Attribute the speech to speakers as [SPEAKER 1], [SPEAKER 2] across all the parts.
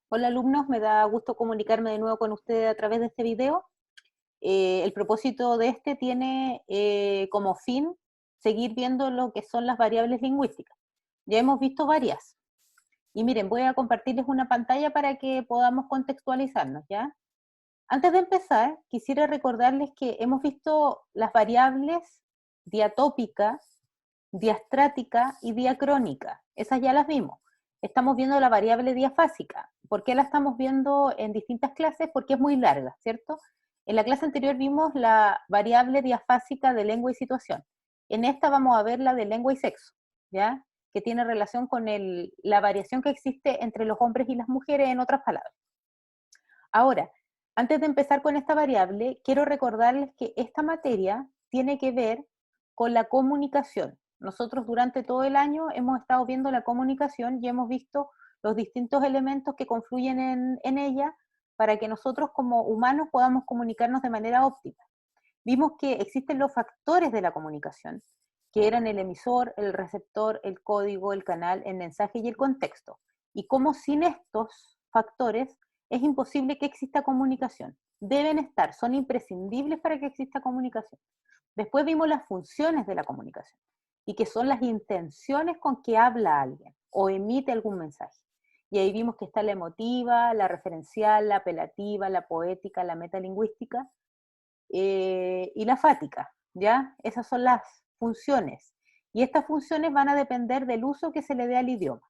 [SPEAKER 1] Hola alumnos, me da gusto comunicarme de nuevo con ustedes a través de este video. El propósito de este tiene como fin seguir viendo lo que son las variables lingüísticas. Ya hemos visto varias. Y miren, voy a compartirles una pantalla para que podamos contextualizarnos, ¿ya? Antes de empezar, quisiera recordarles que hemos visto las variables diatópica, diastrática y diacrónica. Esas ya las vimos. Estamos viendo la variable diafásica. ¿Por qué la estamos viendo en distintas clases? Porque es muy larga, ¿cierto? En la clase anterior vimos la variable diafásica de lengua y situación. En esta vamos a ver la de lengua y sexo, ¿ya? Que tiene relación con la variación que existe entre los hombres y las mujeres, en otras palabras. Ahora, antes de empezar con esta variable, quiero recordarles que esta materia tiene que ver con la comunicación. Nosotros durante todo el año hemos estado viendo la comunicación y hemos visto los distintos elementos que confluyen en ella para que nosotros como humanos podamos comunicarnos de manera óptima. Vimos que existen los factores de la comunicación, que eran el emisor, el receptor, el código, el canal, el mensaje y el contexto. Y cómo sin estos factores es imposible que exista comunicación. Deben estar, son imprescindibles para que exista comunicación. Después vimos las funciones de la comunicación, y que son las intenciones con que habla alguien o emite algún mensaje. Y ahí vimos que está la emotiva, la referencial, la apelativa, la poética, la metalingüística, y la fática, ¿ya? Esas son las funciones. Y estas funciones van a depender del uso que se le dé al idioma.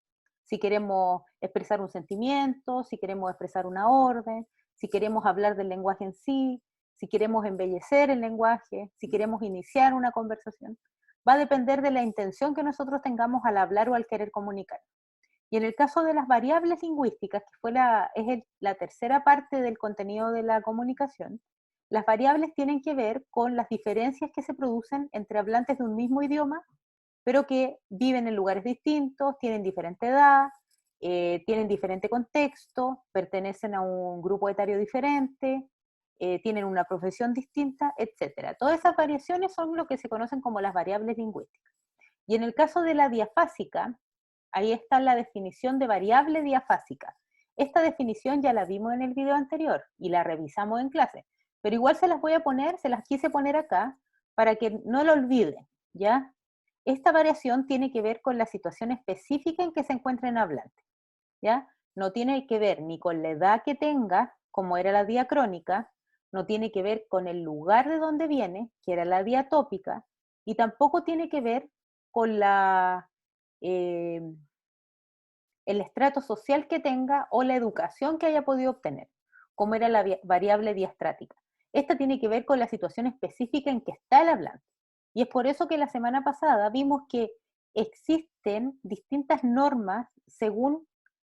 [SPEAKER 1] Si queremos expresar un sentimiento, si queremos expresar una orden, si queremos hablar del lenguaje en sí, si queremos embellecer el lenguaje, si queremos iniciar una conversación, va a depender de la intención que nosotros tengamos al hablar o al querer comunicar. Y en el caso de las variables lingüísticas, que fue la tercera parte del contenido de la comunicación, las variables tienen que ver con las diferencias que se producen entre hablantes de un mismo idioma, pero que viven en lugares distintos, tienen diferente edad, tienen diferente contexto, pertenecen a un grupo etario diferente, tienen una profesión distinta, etc. Todas esas variaciones son lo que se conocen como las variables lingüísticas. Y en el caso de la diafásica, ahí está la definición de variable diafásica. Esta definición ya la vimos en el video anterior y la revisamos en clase, pero igual se las voy a poner, se las quise poner acá para que no lo olviden, ¿ya? Esta variación tiene que ver con la situación específica en que se encuentra en hablante, ¿ya? No tiene que ver ni con la edad que tenga, como era la diacrónica, no tiene que ver con el lugar de donde viene, que era la diatópica, y tampoco tiene que ver con eh, el estrato social que tenga o la educación que haya podido obtener, como era la variable diastrática. Esta tiene que ver con la situación específica en que está el hablante. Y es por eso que la semana pasada vimos que existen distintas normas según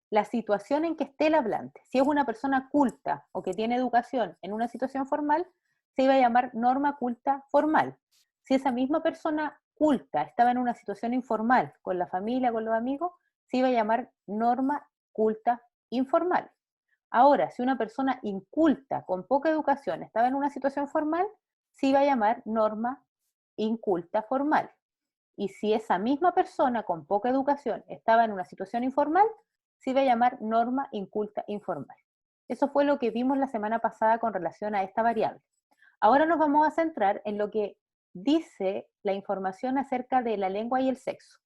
[SPEAKER 1] la situación en que esté el hablante. Si es una persona culta o que tiene educación en una situación formal, se iba a llamar norma culta formal. Si esa misma persona culta estaba en una situación informal, con la familia, con los amigos, se iba a llamar norma culta informal. Ahora, si una persona inculta, con poca educación, estaba en una situación formal, se iba a llamar norma inculta formal. Y si esa misma persona con poca educación estaba en una situación informal, se iba a llamar norma inculta informal. Eso fue lo que vimos la semana pasada con relación a esta variable. Ahora nos vamos a centrar en lo que dice la información acerca de la lengua y el sexo.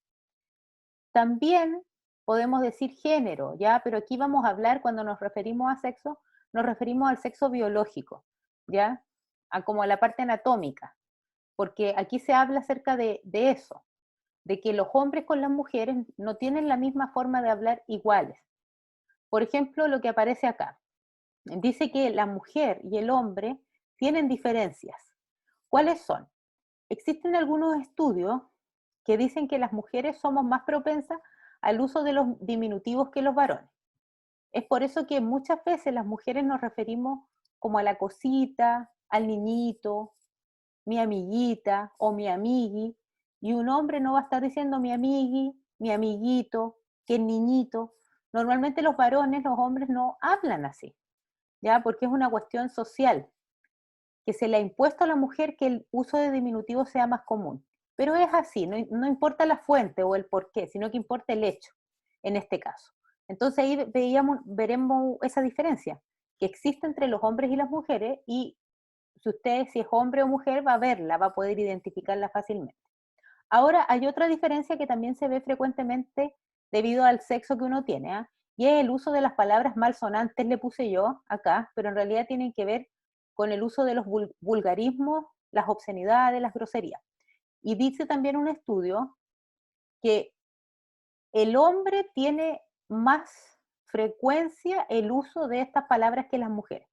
[SPEAKER 1] También podemos decir género, ¿ya? Pero aquí vamos a hablar, cuando nos referimos a sexo, nos referimos al sexo biológico, ¿ya? Como a la parte anatómica, porque aquí se habla acerca de eso, de que los hombres con las mujeres no tienen la misma forma de hablar iguales. Por ejemplo, lo que aparece acá. Dice que la mujer y el hombre tienen diferencias. ¿Cuáles son? Existen algunos estudios que dicen que las mujeres somos más propensas al uso de los diminutivos que los varones. Es por eso que muchas veces las mujeres nos referimos como a la cosita, al niñito, mi amiguita o mi amigui, y un hombre no va a estar diciendo mi amigui, mi amiguito, que niñito. Normalmente los varones, los hombres no hablan así, ¿ya? Porque es una cuestión social, que se le ha impuesto a la mujer que el uso de diminutivo sea más común. Pero es así, no importa la fuente o el por qué, sino que importa el hecho, en este caso. Entonces ahí veremos esa diferencia que existe entre los hombres y las mujeres, y si es hombre o mujer, va a verla, va a poder identificarla fácilmente. Ahora, hay otra diferencia que también se ve frecuentemente debido al sexo que uno tiene, ¿ah? Y es el uso de las palabras malsonantes, le puse yo acá, pero en realidad tienen que ver con el uso de los vulgarismos, las obscenidades, las groserías. Y dice también un estudio que el hombre tiene más frecuencia el uso de estas palabras que las mujeres,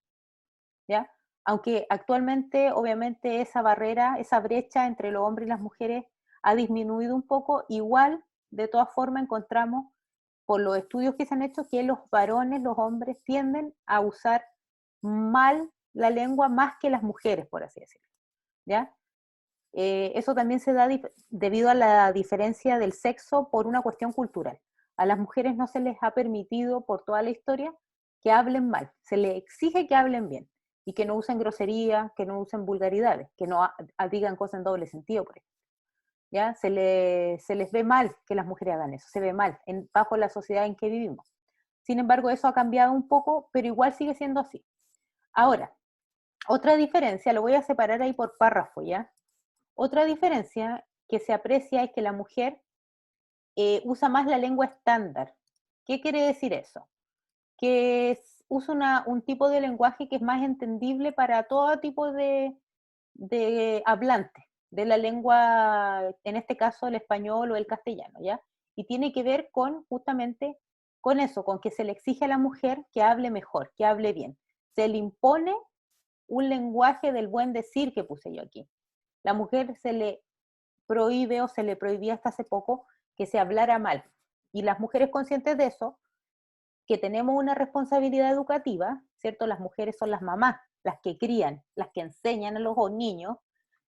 [SPEAKER 1] ¿ya? Aunque actualmente, obviamente, esa barrera, esa brecha entre los hombres y las mujeres ha disminuido un poco, igual, de todas formas, encontramos por los estudios que se han hecho que los varones, los hombres, tienden a usar mal la lengua más que las mujeres, por así decirlo, ¿ya? Eso también se da debido a la diferencia del sexo por una cuestión cultural. A las mujeres no se les ha permitido por toda la historia que hablen mal, se les exige que hablen bien y que no usen grosería, que no usen vulgaridades, que no digan cosas en doble sentido, por ejemplo. ¿Ya? Se les ve mal que las mujeres hagan eso, se ve mal bajo la sociedad en que vivimos. Sin embargo, eso ha cambiado un poco, pero igual sigue siendo así. Ahora, otra diferencia, lo voy a separar ahí por párrafo, ¿ya? Otra diferencia que se aprecia es que la mujer usa más la lengua estándar. ¿Qué quiere decir eso? Que usa un tipo de lenguaje que es más entendible para todo tipo de hablante de la lengua, en este caso el español o el castellano, ¿ya? Y tiene que ver con justamente con eso, con que se le exige a la mujer que hable mejor, que hable bien. Se le impone un lenguaje del buen decir que puse yo aquí. La mujer se le prohíbe o se le prohibía hasta hace poco que se hablara mal. Y las mujeres conscientes de eso, que tenemos una responsabilidad educativa, ¿cierto? Las mujeres son las mamás, las que crían, las que enseñan a los niños.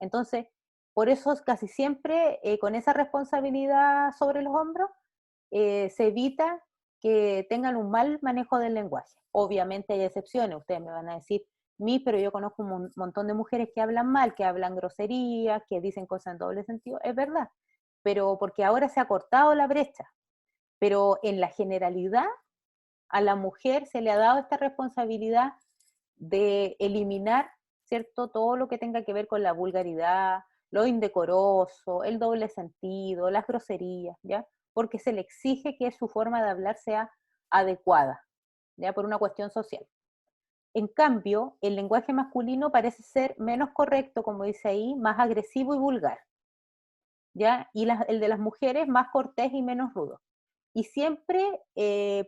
[SPEAKER 1] Entonces, por eso casi siempre con esa responsabilidad sobre los hombros, se evita que tengan un mal manejo del lenguaje. Obviamente hay excepciones, ustedes me van a decir, pero yo conozco un montón de mujeres que hablan mal, que hablan groserías, que dicen cosas en doble sentido, es verdad, pero porque ahora se ha cortado la brecha, pero en la generalidad a la mujer se le ha dado esta responsabilidad de eliminar, ¿cierto? Todo lo que tenga que ver con la vulgaridad, lo indecoroso, el doble sentido, las groserías, ¿ya? Porque se le exige que su forma de hablar sea adecuada, ¿ya? Por una cuestión social. En cambio, el lenguaje masculino parece ser menos correcto, como dice ahí, más agresivo y vulgar, ¿ya? Y el de las mujeres más cortés y menos rudo. Y siempre,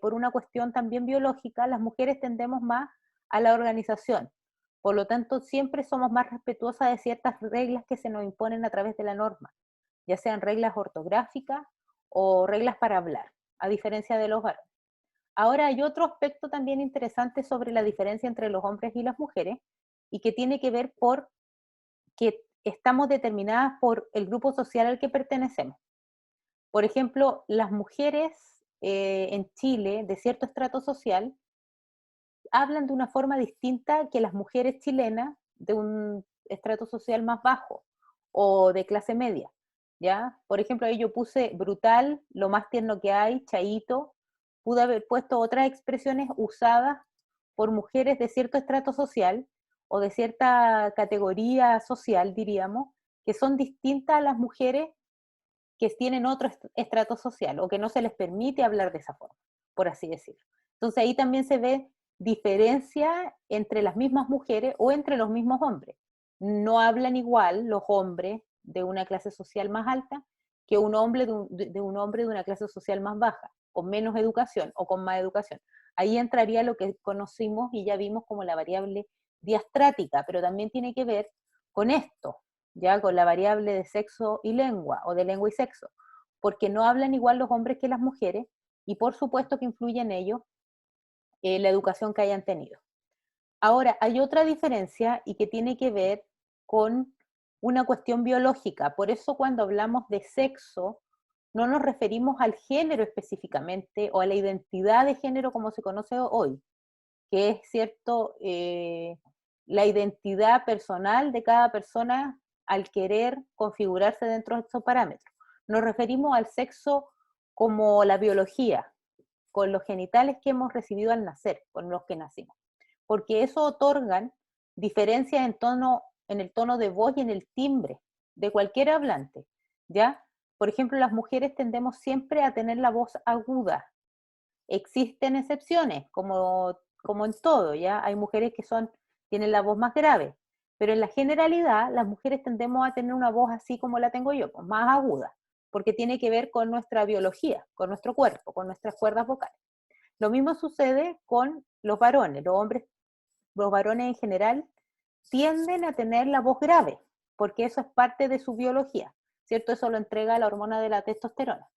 [SPEAKER 1] por una cuestión también biológica, las mujeres tendemos más a la organización. Por lo tanto, siempre somos más respetuosas de ciertas reglas que se nos imponen a través de la norma, ya sean reglas ortográficas o reglas para hablar, a diferencia de los varones. Ahora hay otro aspecto también interesante sobre la diferencia entre los hombres y las mujeres, y que tiene que ver por que estamos determinadas por el grupo social al que pertenecemos. Por ejemplo, las mujeres en Chile de cierto estrato social hablan de una forma distinta que las mujeres chilenas de un estrato social más bajo o de clase media, ¿ya? Por ejemplo, ahí yo puse brutal, lo más tierno que hay, chaíto, pude haber puesto otras expresiones usadas por mujeres de cierto estrato social o de cierta categoría social, diríamos, que son distintas a las mujeres que tienen otro estrato social o que no se les permite hablar de esa forma, por así decirlo. Entonces ahí también se ve diferencia entre las mismas mujeres o entre los mismos hombres. No hablan igual los hombres de una clase social más alta que un hombre de un hombre de una clase social más baja, con menos educación o con más educación. Ahí entraría lo que conocimos y ya vimos como la variable diastrática, pero también tiene que ver con esto, ya con la variable de sexo y lengua, o de lengua y sexo, porque no hablan igual los hombres que las mujeres, y por supuesto que influye en ello la educación que hayan tenido. Ahora, hay otra diferencia y que tiene que ver con una cuestión biológica. Por eso cuando hablamos de sexo, no nos referimos al género específicamente o a la identidad de género como se conoce hoy, que es cierto, la identidad personal de cada persona al querer configurarse dentro de estos parámetros. Nos referimos al sexo como la biología, con los genitales que hemos recibido al nacer, con los que nacimos, porque eso otorgan diferencias en el tono de voz y en el timbre de cualquier hablante, ¿ya? Por ejemplo, las mujeres tendemos siempre a tener la voz aguda. Existen excepciones, como en todo, ¿ya? Hay mujeres que tienen la voz más grave, pero en la generalidad las mujeres tendemos a tener una voz así como la tengo yo, pues, más aguda, porque tiene que ver con nuestra biología, con nuestro cuerpo, con nuestras cuerdas vocales. Lo mismo sucede con los varones. Los varones en general tienden a tener la voz grave, porque eso es parte de su biología, ¿cierto? Eso lo entrega la hormona de la testosterona.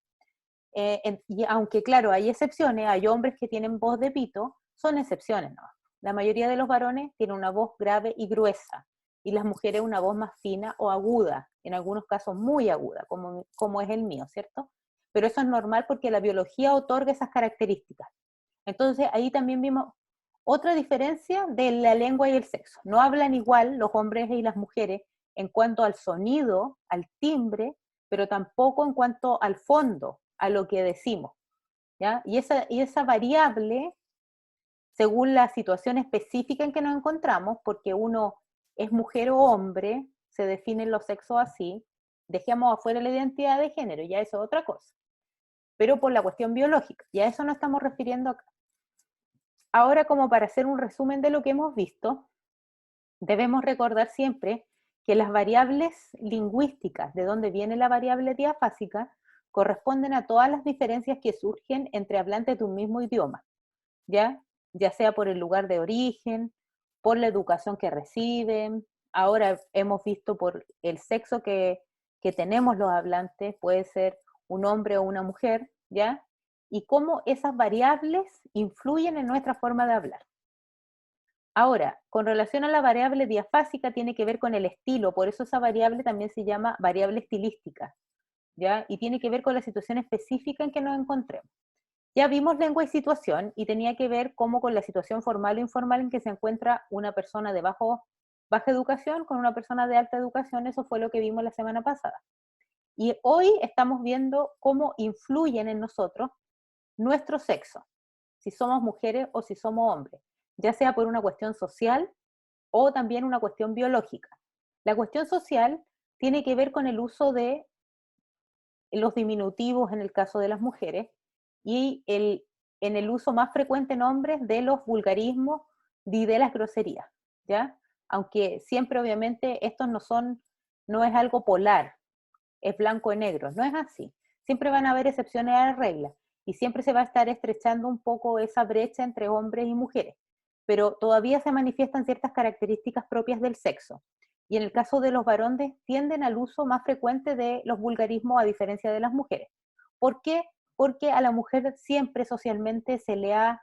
[SPEAKER 1] Y aunque claro, hay excepciones, hay hombres que tienen voz de pito, son excepciones, ¿no? La mayoría de los varones tienen una voz grave y gruesa, y las mujeres una voz más fina o aguda, en algunos casos muy aguda, como es el mío, ¿cierto? Pero eso es normal porque la biología otorga esas características. Entonces ahí también vimos otra diferencia de la lengua y el sexo. No hablan igual los hombres y las mujeres en cuanto al sonido, al timbre, pero tampoco en cuanto al fondo, a lo que decimos, ¿ya? Y esa variable, según la situación específica en que nos encontramos, porque uno es mujer o hombre, se definen los sexos así, dejemos afuera la identidad de género, ya eso es otra cosa, pero por la cuestión biológica, y a eso nos estamos refiriendo acá. Ahora, como para hacer un resumen de lo que hemos visto, debemos recordar siempre que las variables lingüísticas, de donde viene la variable diafásica, corresponden a todas las diferencias que surgen entre hablantes de un mismo idioma, ¿ya? Ya sea por el lugar de origen, por la educación que reciben, ahora hemos visto por el sexo que tenemos los hablantes, puede ser un hombre o una mujer, ¿ya? Y cómo esas variables influyen en nuestra forma de hablar. Ahora, con relación a la variable diafásica, tiene que ver con el estilo, por eso esa variable también se llama variable estilística, ¿ya? Y tiene que ver con la situación específica en que nos encontremos. Ya vimos lengua y situación, y tenía que ver cómo con la situación formal o informal en que se encuentra una persona de baja educación con una persona de alta educación, eso fue lo que vimos la semana pasada. Y hoy estamos viendo cómo influyen en nosotros nuestro sexo, si somos mujeres o si somos hombres, ya sea por una cuestión social o también una cuestión biológica. La cuestión social tiene que ver con el uso de los diminutivos en el caso de las mujeres y en el uso más frecuente en hombres de los vulgarismos y de las groserías, ¿ya? Aunque siempre obviamente estos no es algo polar, es blanco y negro, no es así. Siempre van a haber excepciones a la regla y siempre se va a estar estrechando un poco esa brecha entre hombres y mujeres, pero todavía se manifiestan ciertas características propias del sexo. Y en el caso de los varones tienden al uso más frecuente de los vulgarismos a diferencia de las mujeres. ¿Por qué? Porque a la mujer siempre socialmente se le ha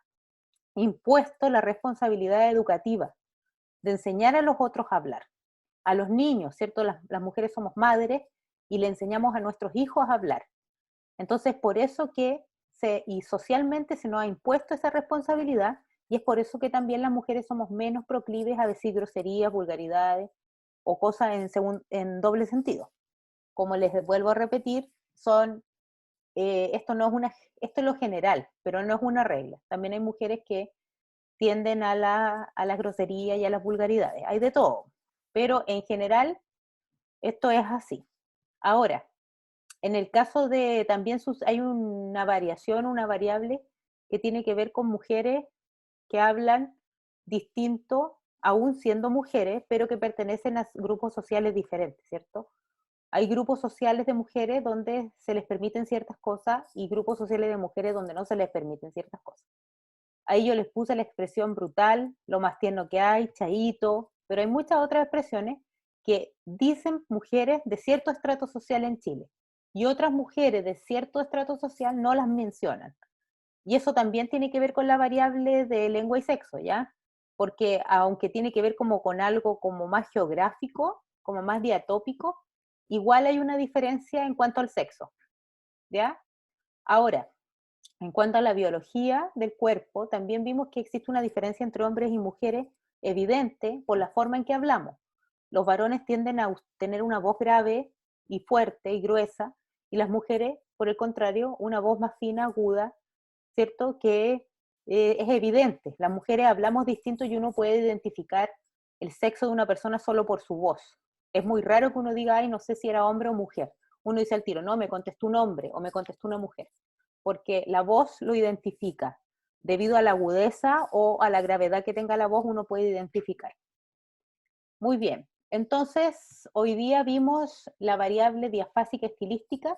[SPEAKER 1] impuesto la responsabilidad educativa de enseñar a los otros a hablar. A los niños, ¿cierto? Las mujeres somos madres y le enseñamos a nuestros hijos a hablar. Entonces, por eso y socialmente se nos ha impuesto esa responsabilidad, y es por eso que también las mujeres somos menos proclives a decir groserías, vulgaridades o cosas en doble sentido. Como les vuelvo a repetir, esto esto es lo general, pero no es una regla. También hay mujeres que tienden a la grosería y a las vulgaridades. Hay de todo, pero en general esto es así. Ahora, en el caso de también hay una variación, una variable que tiene que ver con mujeres que hablan distinto, aún siendo mujeres, pero que pertenecen a grupos sociales diferentes, ¿cierto? Hay grupos sociales de mujeres donde se les permiten ciertas cosas y grupos sociales de mujeres donde no se les permiten ciertas cosas. Ahí yo les puse la expresión brutal, lo más tierno que hay, chaíto, pero hay muchas otras expresiones que dicen mujeres de cierto estrato social en Chile y otras mujeres de cierto estrato social no las mencionan. Y eso también tiene que ver con la variable de lengua y sexo, ¿ya? Porque aunque tiene que ver como con algo como más geográfico, como más diatópico, igual hay una diferencia en cuanto al sexo, ¿ya? Ahora, en cuanto a la biología del cuerpo, también vimos que existe una diferencia entre hombres y mujeres evidente por la forma en que hablamos. Los varones tienden a tener una voz grave y fuerte y gruesa, y las mujeres, por el contrario, una voz más fina, aguda, ¿cierto? Que es evidente, las mujeres hablamos distinto y uno puede identificar el sexo de una persona solo por su voz. Es muy raro que uno diga, ay, no sé si era hombre o mujer. Uno dice al tiro, no, me contestó un hombre o me contestó una mujer, porque la voz lo identifica. Debido a la agudeza o a la gravedad que tenga la voz, uno puede identificar. Muy bien. Entonces, hoy día vimos la variable diafásica estilística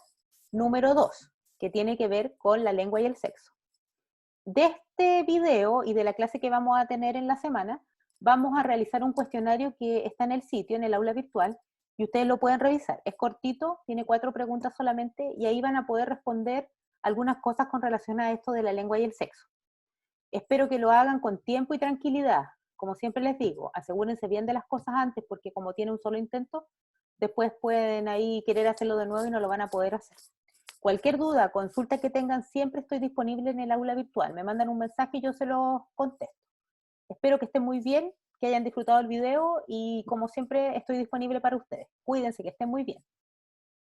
[SPEAKER 1] número 2, que tiene que ver con la lengua y el sexo. De este video y de la clase que vamos a tener en la semana, vamos a realizar un cuestionario que está en el sitio, en el aula virtual, y ustedes lo pueden revisar. Es cortito, tiene 4 preguntas solamente, y ahí van a poder responder algunas cosas con relación a esto de la lengua y el sexo. Espero que lo hagan con tiempo y tranquilidad. Como siempre les digo, asegúrense bien de las cosas antes, porque como tiene un solo intento, después pueden ahí querer hacerlo de nuevo y no lo van a poder hacer. Cualquier duda, consulta que tengan, siempre estoy disponible en el aula virtual. Me mandan un mensaje y yo se los contesto. Espero que estén muy bien, que hayan disfrutado el video y como siempre estoy disponible para ustedes. Cuídense, que estén muy bien.